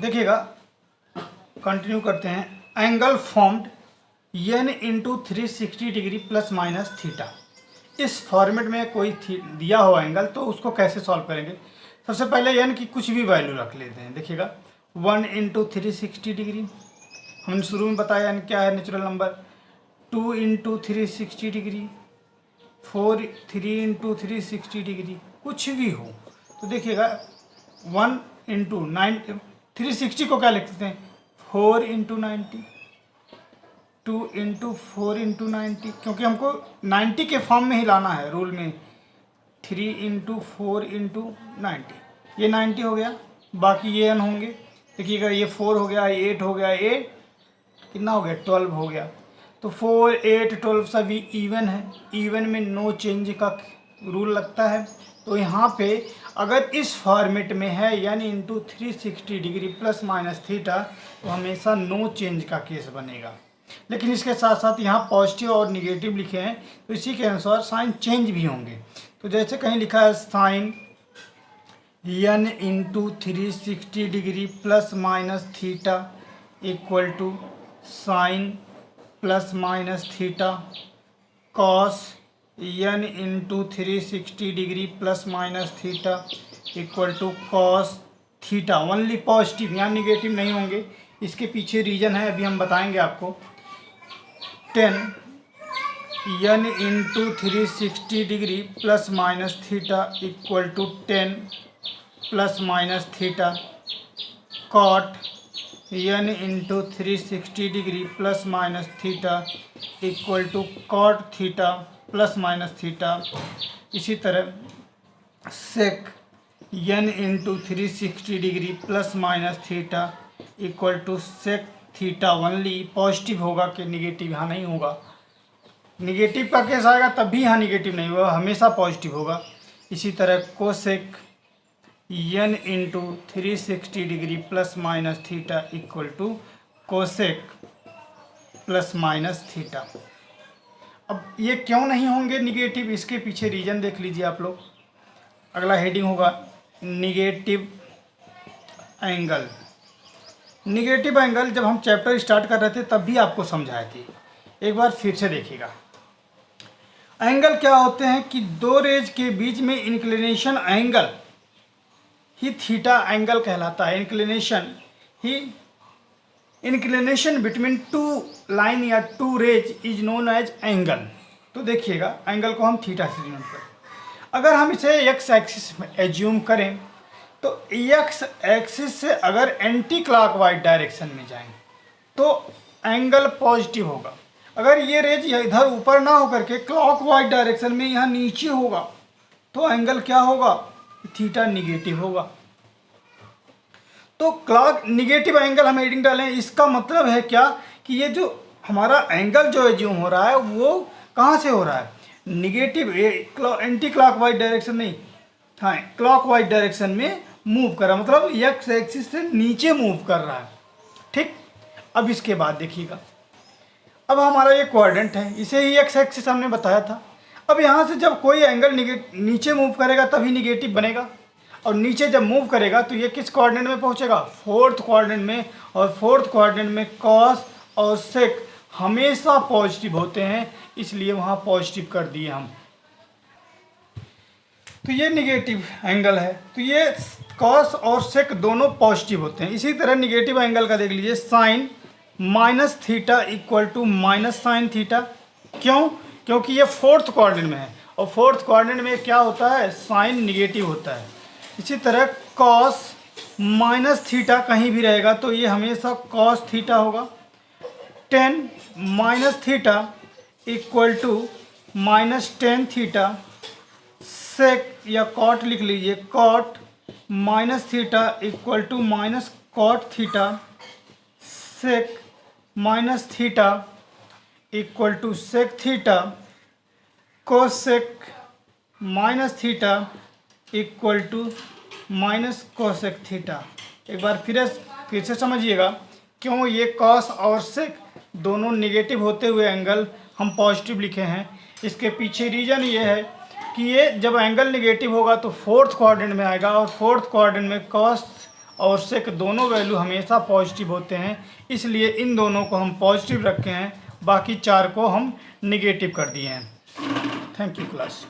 देखिएगा, कंटिन्यू करते हैं। Angle formed n into 360 degree plus minus theta. इस फॉर्मेट में कोई दिया हो एंगल तो उसको कैसे सॉल्व करेंगे। सबसे पहले n की कुछ भी वैल्यू रख लेते हैं। देखिएगा 1 इंटू 360 डिग्री, हमने शुरू में बताया n क्या है, natural number. 2 into 360 degree, 3 into 360 degree, कुछ भी हो। तो देखिएगा 1 इंटू 360 को क्या लिख सकते हैं, 4 इंटू 90, 2 इंटू 4 इंटू 90, क्योंकि हमको 90 के फॉर्म में ही लाना है रूल में। 3 इंटू 4 इंटू 90, ये 90 हो गया, बाकी ये n होंगे। देखिएगा ये 4 हो गया, ये 8 हो गया, ये कितना हो गया, 12 हो गया। तो 4, 8, 12 सभी इवन है। इवन में नो चेंज का रूल लगता है। तो यहाँ पे अगर इस फॉर्मेट में है यानी into 360 degree plus minus theta, तो हमेशा नो चेंज का केस बनेगा। लेकिन इसके साथ साथ यहाँ पॉजिटिव और निगेटिव लिखे हैं, तो इसी के अनुसार साइन चेंज भी होंगे। तो जैसे कहीं लिखा है sine n into 360 degree plus minus theta equal to sine plus minus theta cos n into 360 degree plus minus theta equal to cos theta. Only positive, यहाँ निगेटिव नहीं होंगे। इसके पीछे रीजन है, अभी हम बताएंगे आपको। 10 n into 360 degree plus minus theta equal to 10 plus minus theta cot n into 360 degree plus minus theta equal to cot theta plus minus theta. इसी तरह sec n into 360 degree plus minus theta equal to sec theta. Only positive होगा कि negative यहाँ नहीं होगा। Negative का case आएगा तब भी यहाँ निगेटिव नहीं होगा, हमेशा पॉजिटिव होगा। इसी तरह cosec n into 360 degree plus minus theta equal to cosec plus minus theta. अब ये क्यों नहीं होंगे निगेटिव, इसके पीछे रीजन देख लीजिए आप लोग। अगला हेडिंग होगा निगेटिव एंगल। निगेटिव एंगल जब हम चैप्टर स्टार्ट कर रहे थे तब भी आपको समझाए थे, एक बार फिर से देखिएगा। एंगल क्या होते हैं कि दो रेज के बीच में इंक्लिनेशन एंगल ही थीटा एंगल कहलाता है। इंक्लिनेशन बिटवीन टू लाइन या two rays is known as angle. तो देखिएगा एंगल को हम थीटा से डिनोट करें। अगर हम इसे एक्स एक्सिस में एज्यूम करें तो एक्स एक्सिस से अगर एंटी क्लॉकवाइज डायरेक्शन में जाएं तो एंगल पॉजिटिव होगा। अगर ये रेज इधर ऊपर ना होकर के क्लॉकवाइज डायरेक्शन में यहाँ नीचे होगा तो एंगल क्या होगा, थीटा निगेटिव होगा। तो क्लॉक निगेटिव एंगल हम हेडिंग डालें, इसका मतलब है क्या कि ये जो हमारा एंगल जो एज्यूम हो रहा है वो कहाँ से हो रहा है, निगेटिव एंटी क्लॉकवाइज डायरेक्शन नहीं, हाँ क्लॉकवाइज डायरेक्शन में मूव कर रहा है, मतलब एक्स एक्सिस से नीचे मूव कर रहा है। ठीक, अब इसके बाद देखिएगा, अब हमारा ये क्वाड्रेंट है, इसे ही एक्स एक्सिस हमने बताया था। अब यहाँ से जब कोई एंगल नीचे मूव करेगा तभी निगेटिव बनेगा, और नीचे जब मूव करेगा तो ये किस क्वाड्रेंट में पहुँचेगा, फोर्थ क्वाड्रेंट में। और फोर्थ क्वाड्रेंट में कॉस और सेक हमेशा पॉजिटिव होते हैं, इसलिए वहाँ पॉजिटिव कर दिए हम। तो ये निगेटिव एंगल है, तो ये कॉस और सेक दोनों पॉजिटिव होते हैं। इसी तरह निगेटिव एंगल का देख लीजिए, sine minus theta equal to minus sine theta. क्यों, क्योंकि ये फोर्थ क्वाड्रेंट में है, और फोर्थ क्वाड्रेंट में क्या होता है, साइन निगेटिव होता है। इसी तरह कॉस माइनस थीटा कहीं भी रहेगा तो ये हमेशा कॉस थीटा होगा। 10 minus theta equal to minus 10 theta. Sec या कॉट लिख लीजिए, cot minus theta equal to minus cot theta. Sec minus theta equal to sec theta. Cosec minus theta equal to minus cosec theta. एक बार फिर से समझिएगा क्यों ये कॉस और सेक दोनों निगेटिव होते हुए एंगल हम पॉजिटिव लिखे हैं। इसके पीछे रीज़न ये है कि ये जब एंगल निगेटिव होगा तो फोर्थ क्वाड्रेंट में आएगा, और फोर्थ क्वाड्रेंट में कॉस आवश्यक दोनों वैल्यू हमेशा पॉजिटिव होते हैं, इसलिए इन दोनों को हम पॉजिटिव रखे हैं, बाकी 4 को हम निगेटिव कर दिए हैं। Thank you class.